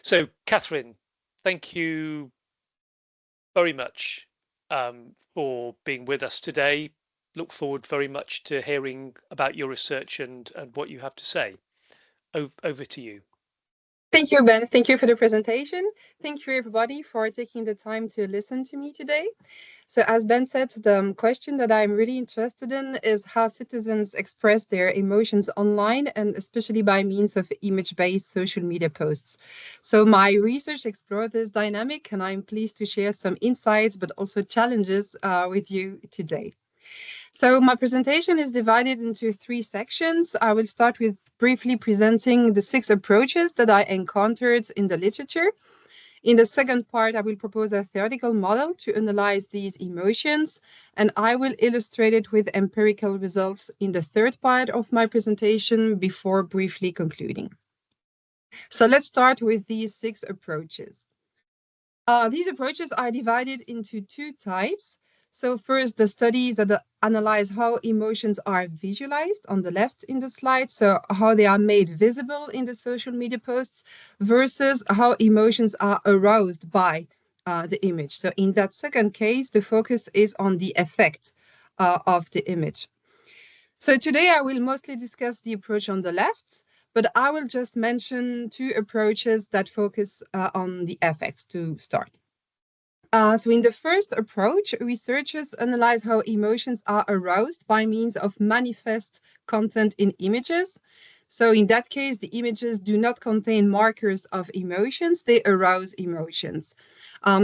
So, Catherine, thank you very much for being with us today. Look forward very much to hearing about your research and what you have to say. Over to you. Thank you, Ben. Thank you for the presentation. Thank you, everybody, for taking the time to listen to me today. So, as Ben said, the question that I'm really interested in is how citizens express their emotions online, and especially by means of image-based social media posts. So, my research explored this dynamic, and I'm pleased to share some insights, but also challenges with you today. So my presentation is divided into three sections. I will start with briefly presenting the six approaches that I encountered in the literature. In the second part, I will propose a theoretical model to analyze these emotions, and I will illustrate it with empirical results in the third part of my presentation before briefly concluding. So let's start with these six approaches. These approaches are divided into two types. So first, the studies that analyze how emotions are visualized on the left in the slide, so how they are made visible in the social media posts versus how emotions are aroused by the image. So in that second case, the focus is on the effect of the image. So today I will mostly discuss the approach on the left, but I will just mention two approaches that focus on the effects to start. So in the first approach, researchers analyze how emotions are aroused by means of manifest content in images. So in that case, the images do not contain markers of emotions, they arouse emotions.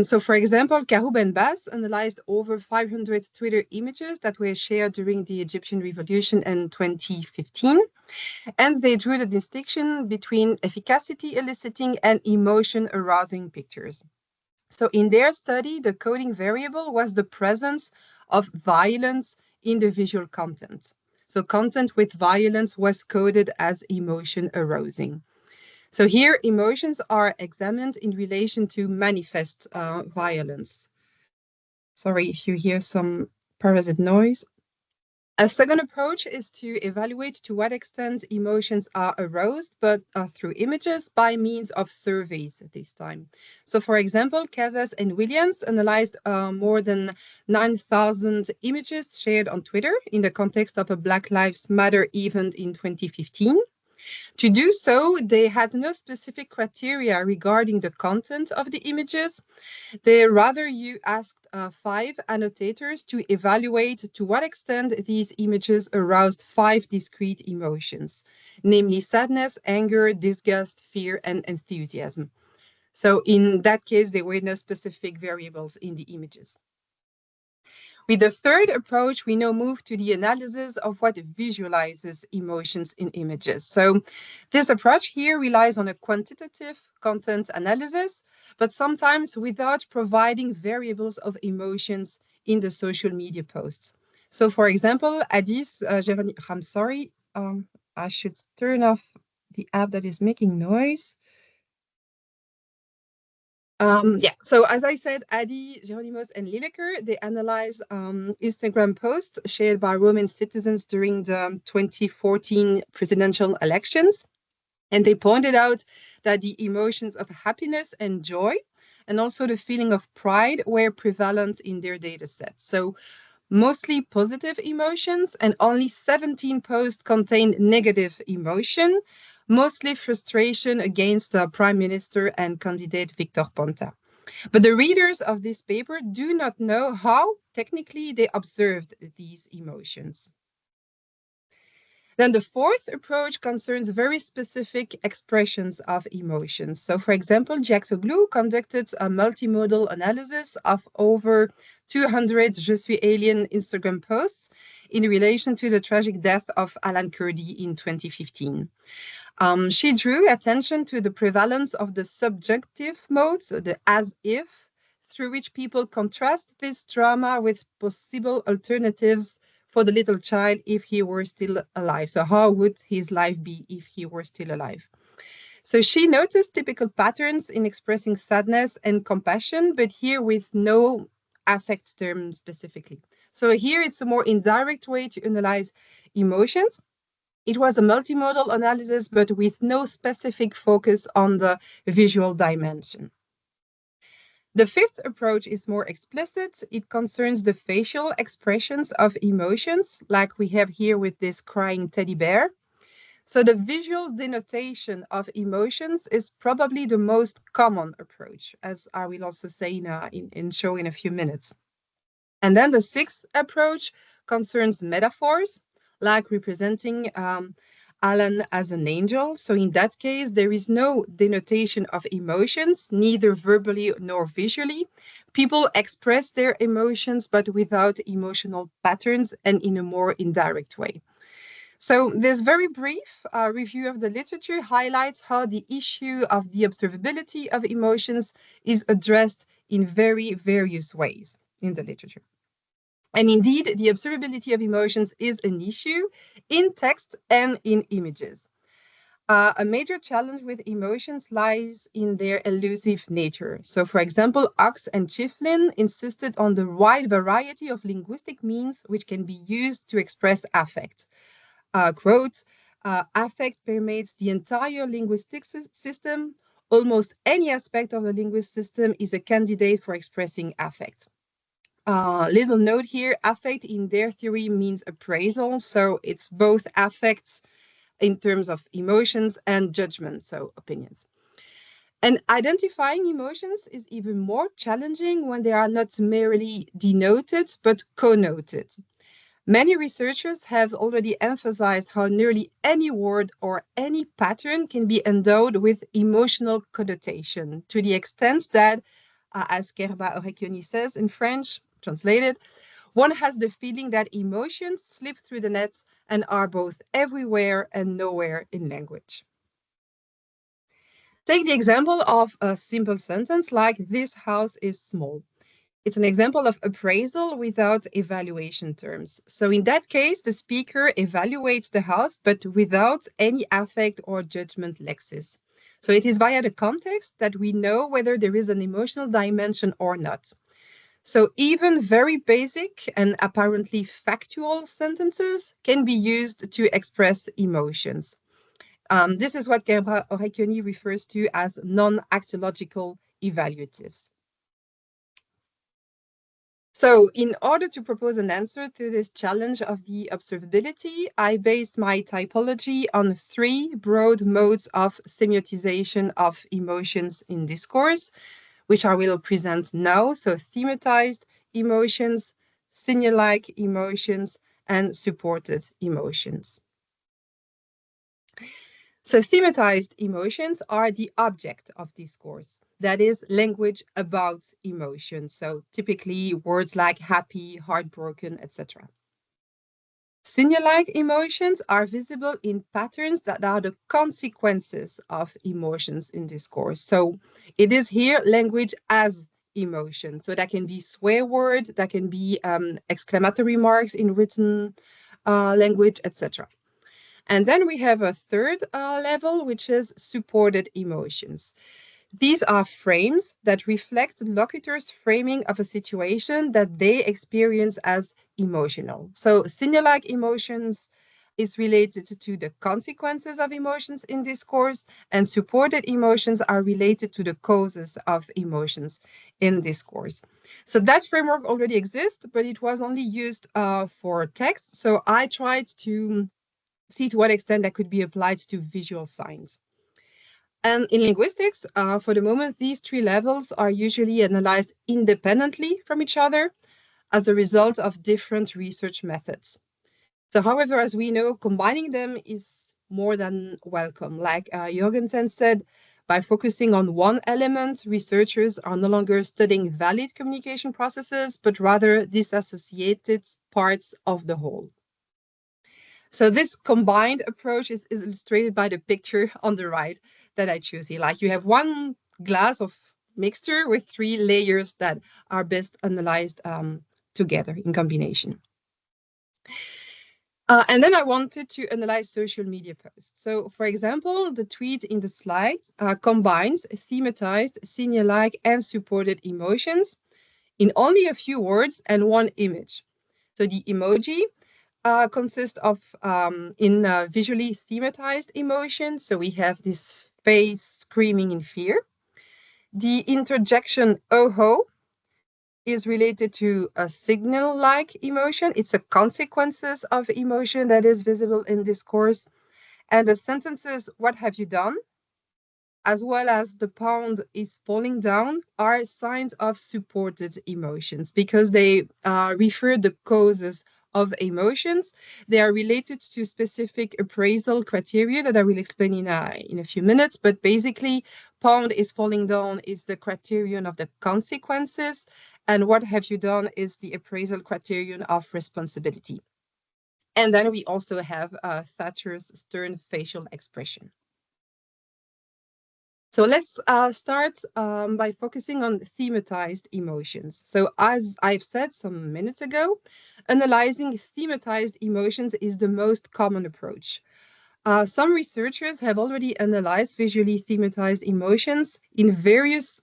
So for example, Karoub and Bass analyzed over 500 Twitter images that were shared during the Egyptian Revolution in 2015. And they drew the distinction between efficacy eliciting and emotion arousing pictures. So in their study, the coding variable was the presence of violence in the visual content. So content with violence was coded as emotion arousing. So here, emotions are examined in relation to manifest violence. Sorry if you hear some parasite noise. A second approach is to evaluate to what extent emotions are aroused, but through images by means of surveys at this time. So, for example, Casas and Williams analyzed more than 9,000 images shared on Twitter in the context of a Black Lives Matter event in 2015. To do so, they had no specific criteria regarding the content of the images. They rather you asked five annotators to evaluate to what extent these images aroused five discrete emotions, namely sadness, anger, disgust, fear, and enthusiasm. So in that case, there were no specific variables in the images. With the third approach, we now move to the analysis of what visualizes emotions in images. So this approach here relies on a quantitative content analysis, but sometimes without providing variables of emotions in the social media posts. So for example, Addis, I'm sorry, I should turn off the app that is making noise. So as I said, Adi, Geronimos, and Lineker, they analyze Instagram posts shared by Roman citizens during the 2014 presidential elections. And they pointed out that the emotions of happiness and joy, and also the feeling of pride, were prevalent in their data set. So mostly positive emotions, and only 17 posts contain negative emotion, mostly frustration against the Prime Minister and candidate Victor Ponta. But the readers of this paper do not know how technically they observed these emotions. Then the fourth approach concerns very specific expressions of emotions. So for example, Jaxoglu conducted a multimodal analysis of over 200 Je suis alien Instagram posts in relation to the tragic death of Alan Kurdi in 2015. She drew attention to the prevalence of the subjunctive modes, the as if, through which people contrast this drama with possible alternatives for the little child if he were still alive. So how would his life be if he were still alive? So she noticed typical patterns in expressing sadness and compassion, but here with no affect term specifically. So here it's a more indirect way to analyze emotions. It was a multimodal analysis, but with no specific focus on the visual dimension. The fifth approach is more explicit. It concerns the facial expressions of emotions, like we have here with this crying teddy bear. So the visual denotation of emotions is probably the most common approach, as I will also say in show in a few minutes. And then the sixth approach concerns metaphors, like representing Alan as an angel. So in that case, there is no denotation of emotions, neither verbally nor visually. People express their emotions, but without emotional patterns and in a more indirect way. So this very brief review of the literature highlights how the issue of the observability of emotions is addressed in very various ways in the literature. And indeed, the observability of emotions is an issue in text and in images. A major challenge with emotions lies in their elusive nature. So, for example, Ox and Chiflin insisted on the wide variety of linguistic means which can be used to express affect. Quote, affect permeates the entire linguistic system. Almost any aspect of the linguistic system is a candidate for expressing affect. Little note here, affect in their theory means appraisal. So it's both affects in terms of emotions and judgment, so opinions. And identifying emotions is even more challenging when they are not merely denoted, but connoted. Many researchers have already emphasized how nearly any word or any pattern can be endowed with emotional connotation to the extent that, as Gerba Orecchioni says in French, translated, one has the feeling that emotions slip through the net and are both everywhere and nowhere in language. Take the example of a simple sentence like, this house is small. It's an example of appraisal without evaluation terms. So in that case, the speaker evaluates the house, but without any affect or judgment lexis. So it is via the context that we know whether there is an emotional dimension or not. So even very basic and apparently factual sentences can be used to express emotions. This is what Gerba Orecchioni refers to as non-actological evaluatives. So in order to propose an answer to this challenge of the observability, I based my typology on three broad modes of semiotization of emotions in discourse, which I will present now. So thematized emotions, signal-like emotions, and supported emotions. So thematized emotions are the object of discourse. That is language about emotions. So typically words like happy, heartbroken, etc. Signal-like emotions are visible in patterns that are the consequences of emotions in discourse. So it is here language as emotion. So that can be swear word, that can be exclamatory marks in written language, etc. And then we have a third level, which is supported emotions. These are frames that reflect the locutor's framing of a situation that they experience as emotional. So signal-like emotions is related to the consequences of emotions in discourse, and supported emotions are related to the causes of emotions in discourse. So that framework already exists, but it was only used for text. So I tried to see to what extent that could be applied to visual signs. And in linguistics, for the moment, these three levels are usually analyzed independently from each other as a result of different research methods. So, however, as we know, combining them is more than welcome. Like Jorgensen said, by focusing on one element, researchers are no longer studying valid communication processes, but rather disassociated parts of the whole. So this combined approach is illustrated by the picture on the right that I choose here. Like you have one glass of mixture with three layers that are best analyzed together in combination. And then I wanted to analyze social media posts. So for example, the tweet in the slide combines thematized, signal-like, and supported emotions in only a few words and one image. So the emoji consists of in visually thematized emotions. So we have this face screaming in fear. The interjection "oh ho" is related to a signal-like emotion. It's a consequences of emotion that is visible in discourse. And the sentences "what have you done?" as well as the pound is falling down are signs of supported emotions because they refer the causes of emotions. They are related to specific appraisal criteria that I will explain in a few minutes. But basically, pound is falling down is the criterion of the consequences, and what have you done is the appraisal criterion of responsibility. And then we also have Thatcher's stern facial expression. So let's start by focusing on thematized emotions. So as I've said some minutes ago, analyzing thematized emotions is the most common approach. Some researchers have already analyzed visually thematized emotions in various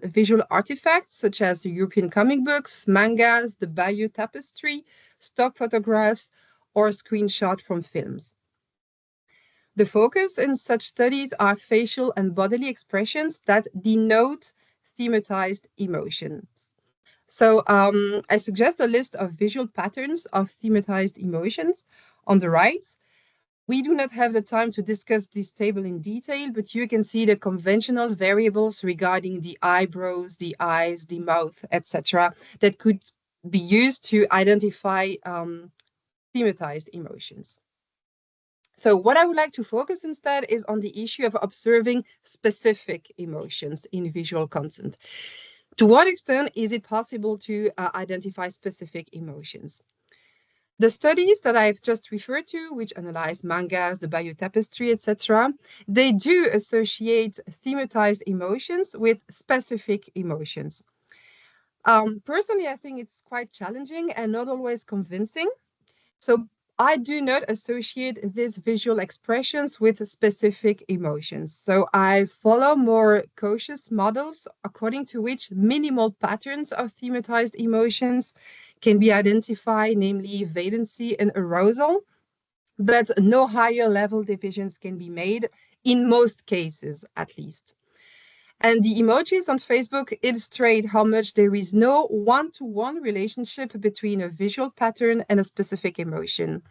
visual artifacts, such as the European comic books, mangas, the Bayeux tapestry, stock photographs, or screenshot from films. The focus in such studies are facial and bodily expressions that denote thematized emotions. So I suggest a list of visual patterns of thematized emotions on the right. We do not have the time to discuss this table in detail, but you can see the conventional variables regarding the eyebrows, the eyes, the mouth, etc., that could be used to identify thematized emotions. So what I would like to focus instead is on the issue of observing specific emotions in visual content. To what extent is it possible to identify specific emotions? The studies that I've just referred to, which analyze mangas, the Bayeux tapestry, etc., they do associate thematized emotions with specific emotions. Personally, I think it's quite challenging and not always convincing. So I do not associate these visual expressions with specific emotions. So I follow more cautious models according to which minimal patterns of thematized emotions can be identified, namely valency and arousal, but no higher level divisions can be made in most cases, at least. And the emojis on Facebook illustrate how much there is no one-to-one relationship between a visual pattern and a specific emotion.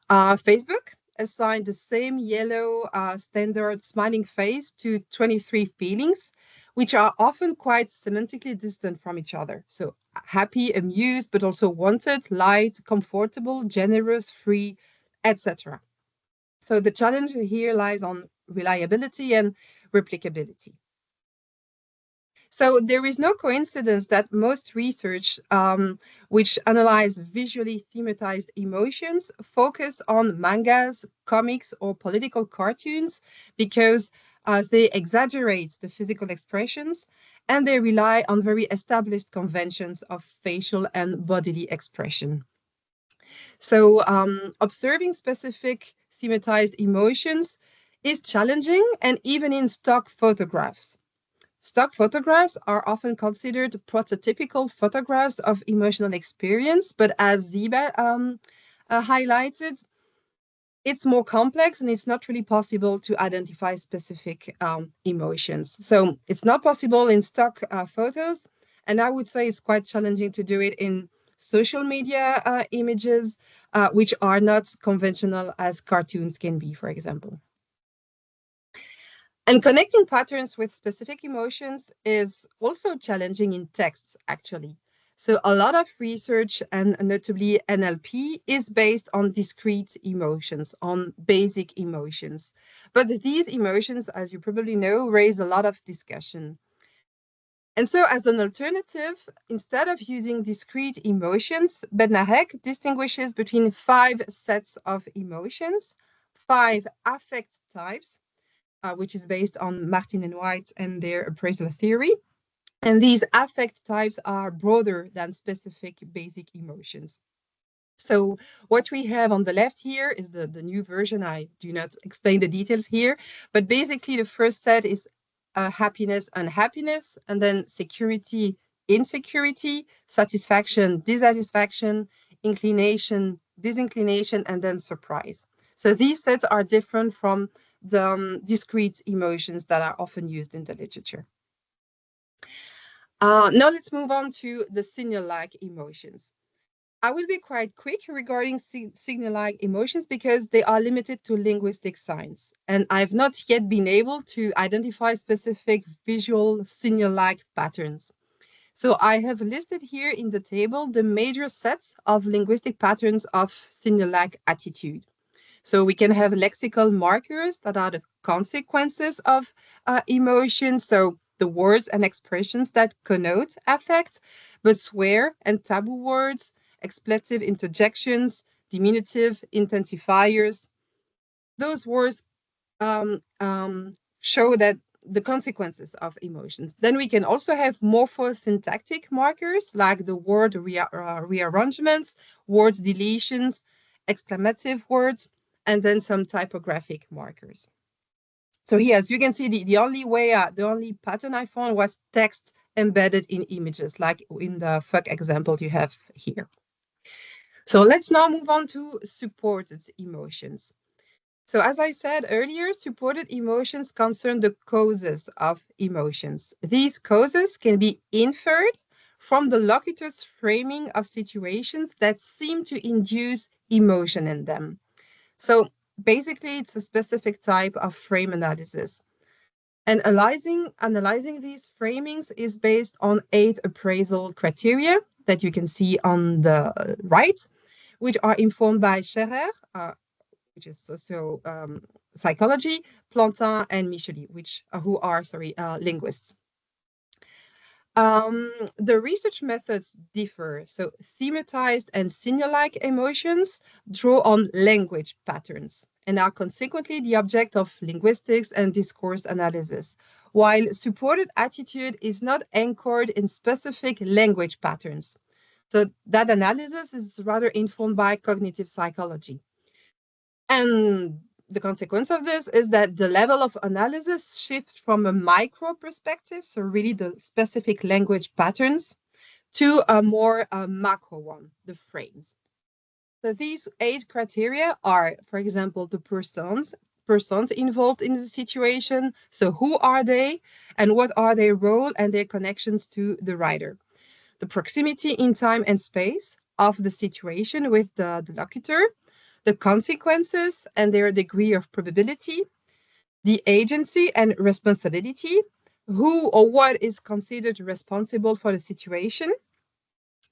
Facebook assigned the same yellow standard smiling face to 23 feelings, which are often quite semantically distant from each other. So happy, amused, but also wanted, light, comfortable, generous, free, etc. So the challenge here lies on reliability and replicability. So there is no coincidence that most research which analyze visually thematized emotions focus on mangas, comics, or political cartoons because they exaggerate the physical expressions and they rely on very established conventions of facial and bodily expression. So observing specific thematized emotions is challenging and even in stock photographs. Stock photographs are often considered prototypical photographs of emotional experience, but as Ziba highlighted, it's more complex and it's not really possible to identify specific emotions. So it's not possible in stock photos, and I would say it's quite challenging to do it in social media images, which are not conventional as cartoons can be, for example. And connecting patterns with specific emotions is also challenging in texts, actually. So a lot of research, and notably NLP, is based on discrete emotions, on basic emotions. But these emotions, as you probably know, raise a lot of discussion. And so as an alternative, instead of using discrete emotions, Bednarek distinguishes between 5 sets of emotions, 5 affect types, which is based on Martin and White and their appraisal theory. And these affect types are broader than specific basic emotions. So what we have on the left here is the new version. I do not explain the details here, but basically the first set is happiness, unhappiness, and then security, insecurity, satisfaction, dissatisfaction, inclination, disinclination, and then surprise. So these sets are different from the discrete emotions that are often used in the literature. Now let's move on to the signal-like emotions. I will be quite quick regarding signal-like emotions because they are limited to linguistic signs, and I've not yet been able to identify specific visual signal-like patterns. So I have listed here in the table the major sets of linguistic patterns of signal-like attitude. So we can have lexical markers that are the consequences of emotions. So the words and expressions that connote affect, but swear and taboo words, expletive interjections, diminutive intensifiers, those words show that the consequences of emotions. Then we can also have morphosyntactic markers like the word rearrangements, word deletions, exclamative words, and then some typographic markers. So here, as you can see, the only pattern I found was text embedded in images, like in the fuck example you have here. So let's now move on to supported emotions. So as I said earlier, supported emotions concern the causes of emotions. These causes can be inferred from the locutor's framing of situations that seem to induce emotion in them. So basically, it's a specific type of frame analysis. And analyzing these framings is based on 8 appraisal criteria that you can see on the right, which are informed by Scherer, which is psychology, Plantin and Micheli, who are linguists. The research methods differ. So thematized and signal-like emotions draw on language patterns and are consequently the object of linguistics and discourse analysis, while supported attitude is not anchored in specific language patterns. So that analysis is rather informed by cognitive psychology. And the consequence of this is that the level of analysis shifts from a micro perspective, so really the specific language patterns, to a more macro one, the frames. So these 8 criteria are, for example, the persons involved in the situation. So who are they and what are their role and their connections to the writer? The proximity in time and space of the situation with the locutor, the consequences and their degree of probability, the agency and responsibility, who or what is considered responsible for the situation,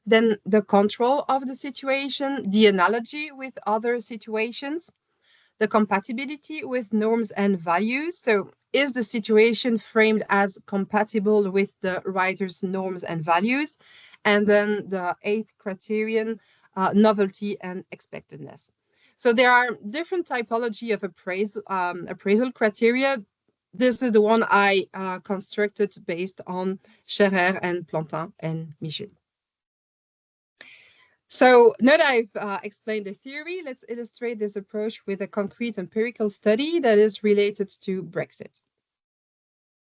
then the control of the situation, the analogy with other situations, the compatibility with norms and values. So is the situation framed as compatible with the writer's norms and values? And then the 8th criterion, novelty and expectedness. So there are different typology of appraisal criteria. This is the one I constructed based on Scherer and Plantin and Michel. So now that I've explained the theory, let's illustrate this approach with a concrete empirical study that is related to Brexit.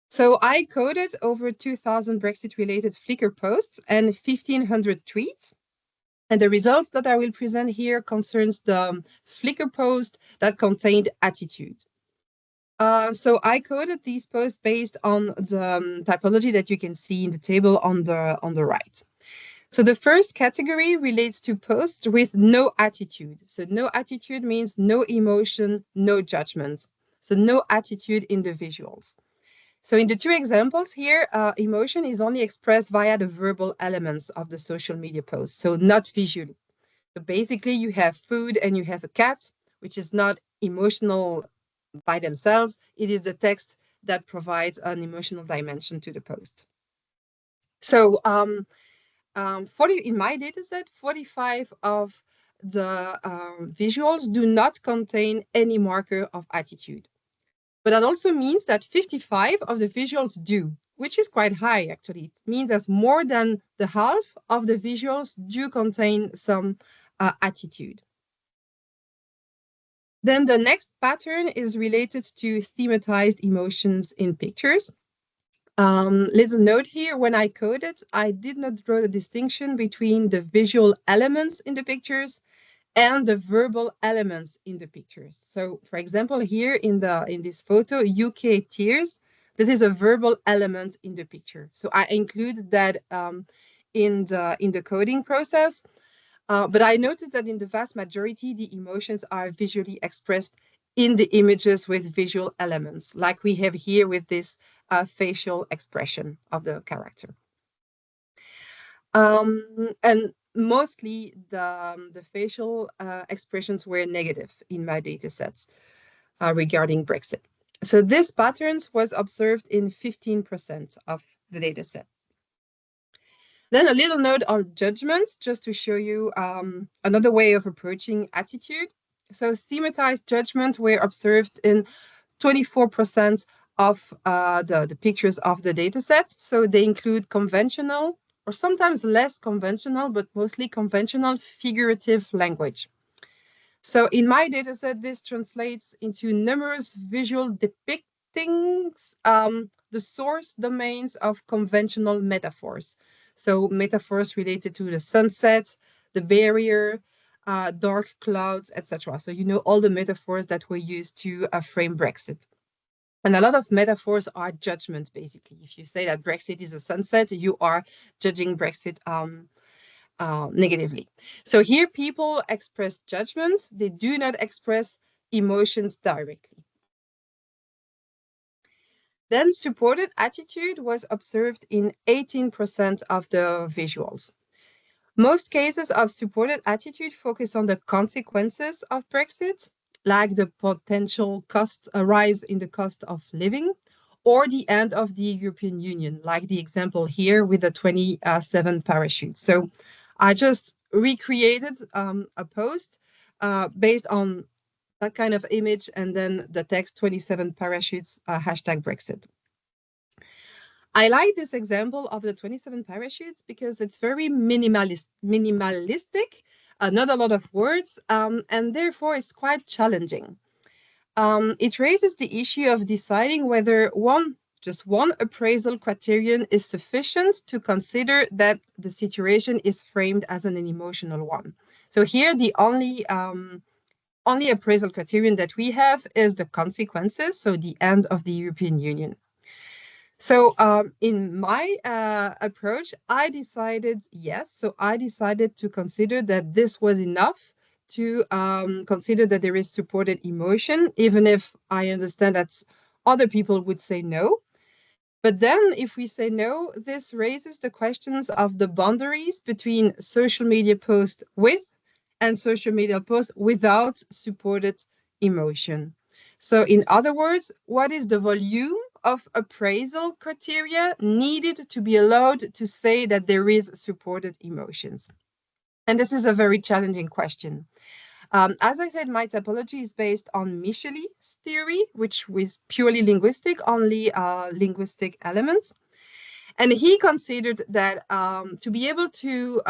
So I coded over 2,000 Brexit-related Flickr posts and 1,500 tweets. And the results that I will present here concerns the Flickr post that contained attitude. So I coded these posts based on the typology that you can see in the table on the right. So the first category relates to posts with no attitude. So no attitude means no emotion, no judgment. So no attitude in the visuals. So in the 2 examples here, emotion is only expressed via the verbal elements of the social media post, so not visually. So basically you have food and you have a cat, which is not emotional by themselves. It is the text that provides an emotional dimension to the post. So in my dataset, 45 of the visuals do not contain any marker of attitude. But that also means that 55 of the visuals do, which is quite high, actually. It means that more than the half of the visuals do contain some attitude. Then the next pattern is related to thematized emotions in pictures. Little note here, when I coded, I did not draw the distinction between the visual elements in the pictures and the verbal elements in the pictures. So, for example, here in this photo, UK tears, this is a verbal element in the picture. So I include that in the coding process. But I noticed that in the vast majority, the emotions are visually expressed in the images with visual elements, like we have here with this facial expression of the character. And mostly the facial expressions were negative in my data sets regarding Brexit. So this patterns was observed in 15% of the data set. Then a little note on judgment, just to show you another way of approaching attitude. So thematized judgment were observed in 24% of the pictures of the data set. So they include conventional or sometimes less conventional, but mostly conventional figurative language. So in my dataset, this translates into numerous visual depictings the source domains of conventional metaphors. So metaphors related to the sunset, the barrier, dark clouds, etc. So you know all the metaphors that were used to frame Brexit. And a lot of metaphors are judgment, basically. If you say that Brexit is a sunset, you are judging Brexit negatively. So here people express judgment, they do not express emotions directly. Then supported attitude was observed in 18% of the visuals. Most cases of supported attitude focus on the consequences of Brexit, like the potential cost, a rise in the cost of living, or the end of the European Union, like the example here with the 27 parachutes. So I just recreated a post based on that kind of image and then the text 27 parachutes hashtag Brexit. I like this example of the 27 parachutes because it's very minimalistic, not a lot of words, and therefore it's quite challenging. It raises the issue of deciding whether just one appraisal criterion is sufficient to consider that the situation is framed as an emotional one. So here, the only appraisal criterion that we have is the consequences, so the end of the European Union. So in my approach, I decided yes. So I decided to consider that this was enough to consider that there is supported emotion, even if I understand that other people would say no. But then if we say no, this raises the questions of the boundaries between social media posts with and social media posts without supported emotion. So in other words, what is the volume of appraisal criteria needed to be allowed to say that there is supported emotions? And this is a very challenging question. As I said, my typology is based on Michely's theory, which was purely linguistic, only linguistic elements. And he considered that to be able to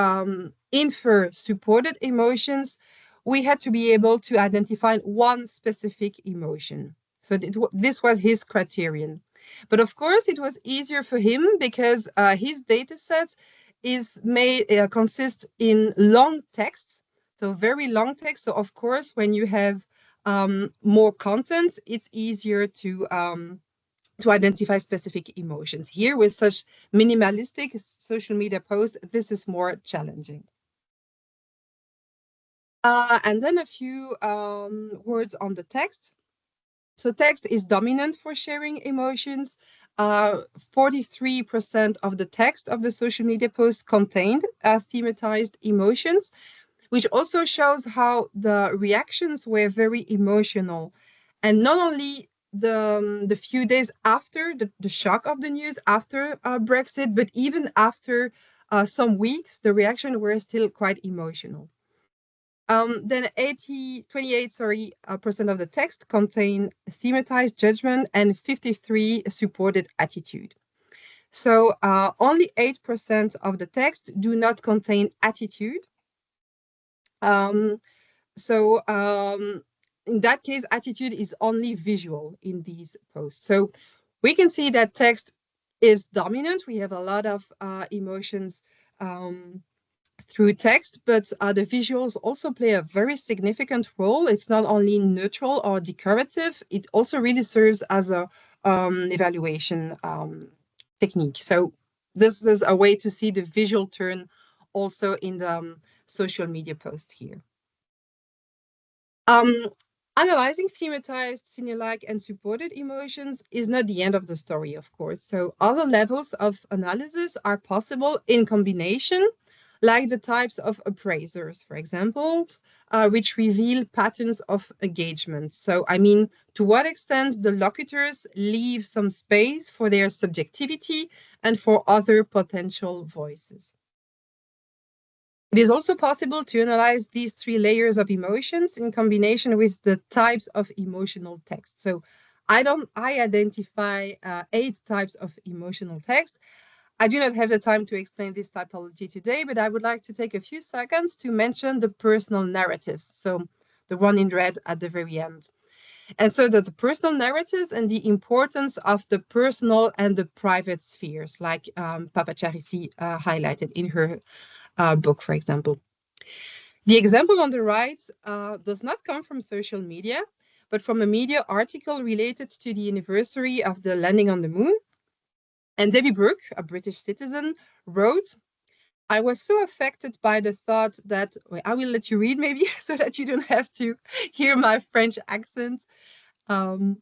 infer supported emotions, we had to be able to identify one specific emotion. So this was his criterion. But of course, it was easier for him because his data set is made consists in long texts, so very long text. So of course, when you have more content, it's easier to identify specific emotions. Here, with such minimalistic social media posts, this is more challenging. And then a few words on the text. So text is dominant for sharing emotions. 43% of the text of the social media post contained thematized emotions, which also shows how the reactions were very emotional. And not only the few days after the shock of the news after Brexit, but even after some weeks, the reaction were still quite emotional. Then 28% of the text contain thematized judgment and 53 supported attitude. So only 8% of the text do not contain attitude. So in that case, attitude is only visual in these posts. So we can see that text is dominant. We have a lot of emotions through text, but the visuals also play a very significant role. It's not only neutral or decorative, it also really serves as a evaluation technique. So this is a way to see the visual turn also in the social media post here. Um, Analyzing thematized, cine-like, and supported emotions is not the end of the story, of course. So other levels of analysis are possible in combination, like the types of appraisers, for example, which reveal patterns of engagement. So, I mean, to what extent the locutors leave some space for their subjectivity and for other potential voices. It is also possible to analyze these three layers of emotions in combination with the types of emotional text. So I identify 8 types of emotional text. I do not have the time to explain this typology today, but I would like to take a few seconds to mention the personal narratives. So the one in red at the very end. And so the personal narratives and the importance of the personal and the private spheres, like Papacharici highlighted in her book, for example. The example on the right does not come from social media, but from a media article related to the anniversary of the landing on the moon. And Debbie Brooke, a British citizen, wrote, I was so affected by the thought that, well, I will let you read maybe so that you don't have to hear my French accent. Yeah,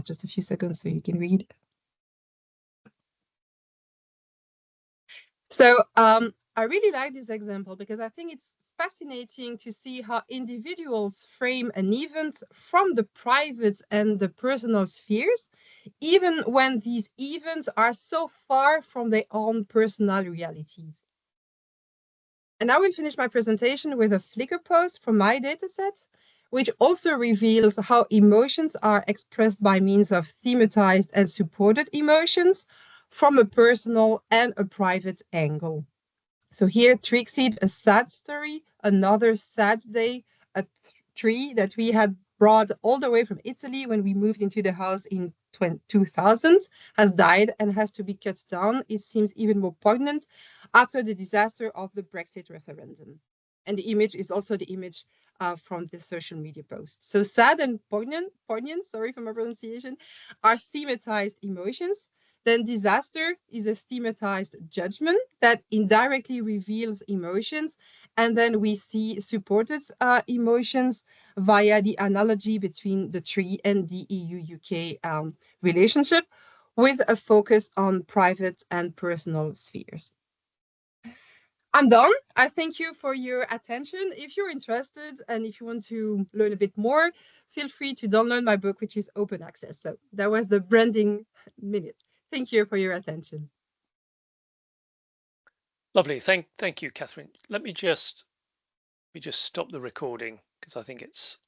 just a few seconds so you can read. So I really like this example because I think it's fascinating to see how individuals frame an event from the private and the personal spheres, even when these events are so far from their own personal realities. And I will finish my presentation with a Flickr post from my dataset, which also reveals how emotions are expressed by means of thematized and supported emotions from a personal and a private angle. So here, Trixie, a sad story, another sad day, a tree that we had brought all the way from Italy when we moved into the house in 2000 has died and has to be cut down. It seems even more poignant after the disaster of the Brexit referendum. And the image is also the image from the social media post. So sad and poignant, sorry for my pronunciation, are thematized emotions. Then disaster is a thematized judgment that indirectly reveals emotions. And then we see supported emotions via the analogy between the tree and the EU-UK relationship with a focus on private and personal spheres. I'm done. I thank you for your attention. If you're interested and if you want to learn a bit more, feel free to download my book, which is open access. So that was the branding minute. Thank you for your attention. Lovely. Thank you, Catherine. Let me just stop the recording because I think it's